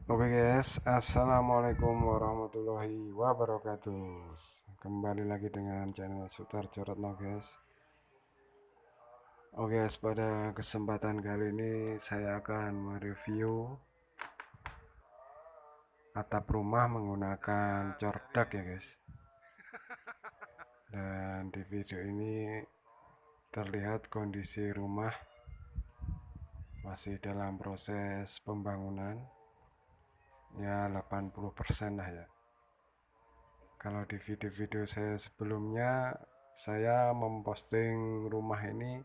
Oke guys, assalamualaikum warahmatullahi wabarakatuh. Kembali lagi dengan channel Sutarjo Retno guys. Oke guys, pada kesempatan kali ini saya akan mereview atap rumah menggunakan cordak ya guys. Dan di video ini terlihat kondisi rumah masih dalam proses pembangunan, ya 80% lah ya. Kalau di video-video saya sebelumnya, saya memposting rumah ini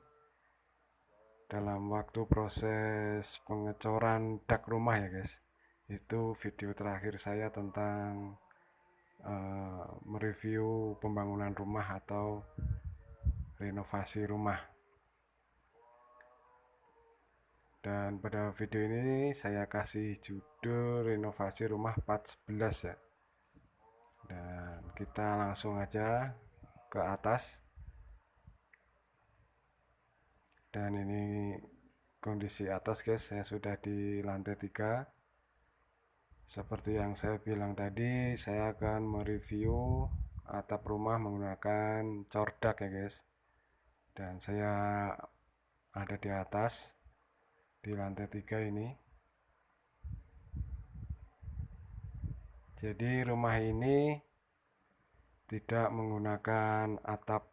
dalam waktu proses pengecoran dak rumah ya guys. Itu video terakhir saya tentang mereview pembangunan rumah atau renovasi rumah. Dan pada video ini saya kasih judul renovasi rumah part 11 ya. Dan kita langsung aja ke atas. Dan ini kondisi atas guys, saya sudah di lantai 3. Seperti yang saya bilang tadi, saya akan mereview atap rumah menggunakan cordak ya guys. Dan saya ada di atas, di lantai 3 ini. Jadi rumah ini tidak menggunakan atap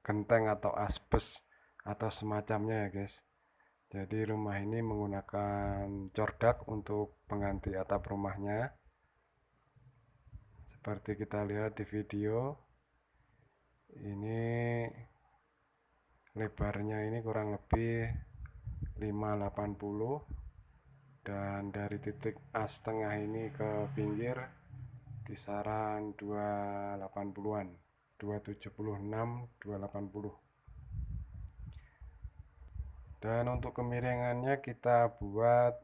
genteng atau asbes atau semacamnya ya guys. Jadi rumah ini menggunakan cordak untuk pengganti atap rumahnya. Seperti kita lihat di video, ini lebarnya ini kurang lebih 580, dan dari titik as tengah ini ke pinggir kisaran 280-an, 276, 280. Dan untuk kemiringannya kita buat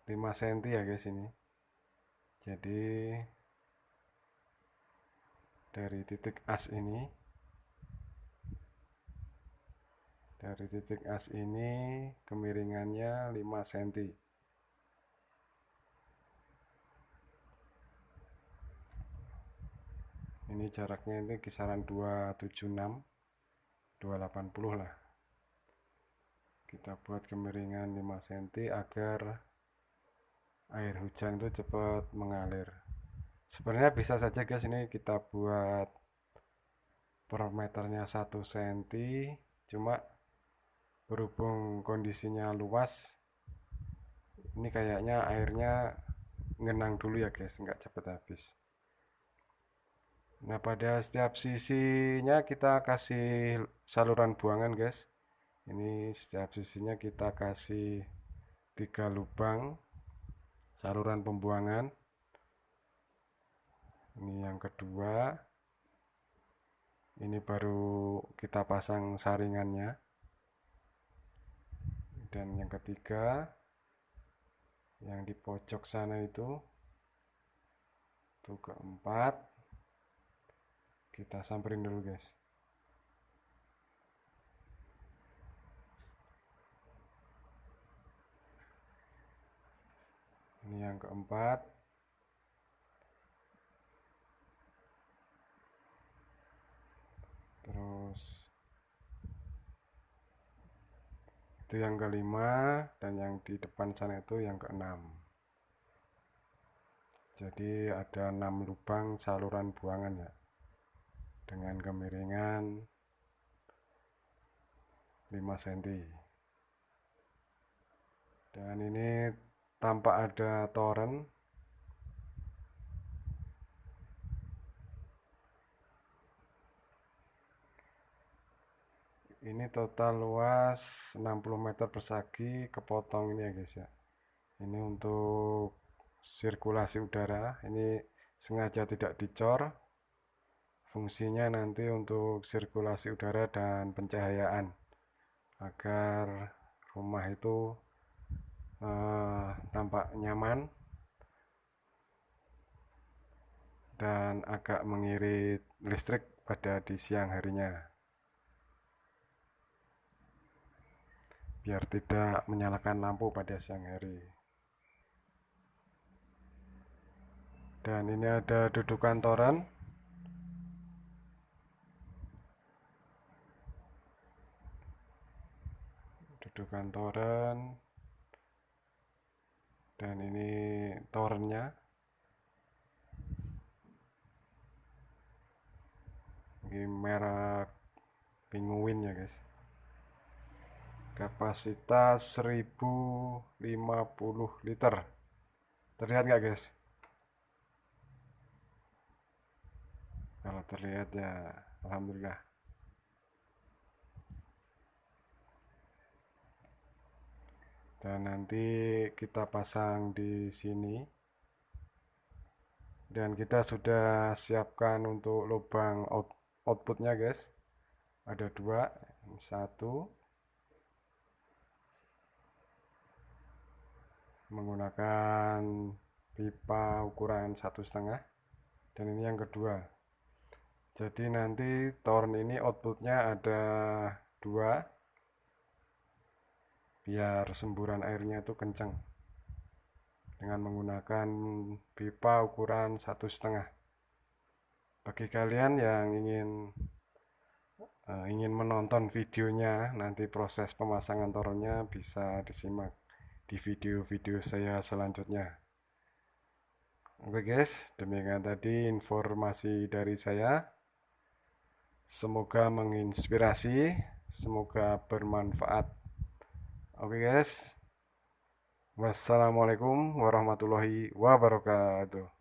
5 cm ya guys ini. Jadi dari titik as ini, kemiringannya 5 cm. Ini jaraknya ini kisaran 276, 280 lah. Kita buat kemiringan 5 cm agar air hujan itu cepat mengalir. Sebenarnya bisa saja guys, ini kita buat per meternya 1 cm, cuma berhubung kondisinya luas, ini kayaknya airnya ngenang dulu ya guys, nggak cepat habis. Nah, pada setiap sisinya kita kasih saluran buangan guys. Ini setiap sisinya kita kasih 3 lubang saluran pembuangan. Ini yang kedua. Ini baru kita pasang saringannya. Dan yang ketiga, yang di pojok sana itu keempat. Kita samperin dulu guys. Ini yang keempat. Terus itu yang kelima, dan yang di depan sana itu yang keenam. Jadi ada 6 lubang saluran buangan ya, dengan kemiringan 5 cm. Dan ini tampak ada toren. Ini total luas 60 meter persegi, kepotong ini ya guys ya. Ini untuk sirkulasi udara. Ini sengaja tidak dicor. Fungsinya nanti untuk sirkulasi udara dan pencahayaan, agar rumah itu tampak nyaman dan agak mengirit listrik pada di siang harinya. biar tidak menyalakan lampu pada siang hari. Dan ini ada dudukan toren. Dudukan toren. Dan ini torennya. Ini merek Penguin ya guys. Kapasitas 1050 liter. Terlihat nggak guys? Kalau terlihat ya alhamdulillah. Dan nanti kita pasang di sini. Dan kita sudah siapkan untuk lubang outputnya guys. Ada dua, satu menggunakan pipa ukuran 1,5, dan ini yang kedua. Jadi nanti toren ini outputnya ada dua, biar semburan airnya itu kencang, dengan menggunakan pipa ukuran 1,5. Bagi kalian yang ingin menonton videonya, nanti proses pemasangan torennya bisa disimak di video-video saya selanjutnya. Oke guys, demikian tadi informasi dari saya. Semoga menginspirasi, semoga bermanfaat. Oke guys, wassalamualaikum warahmatullahi wabarakatuh.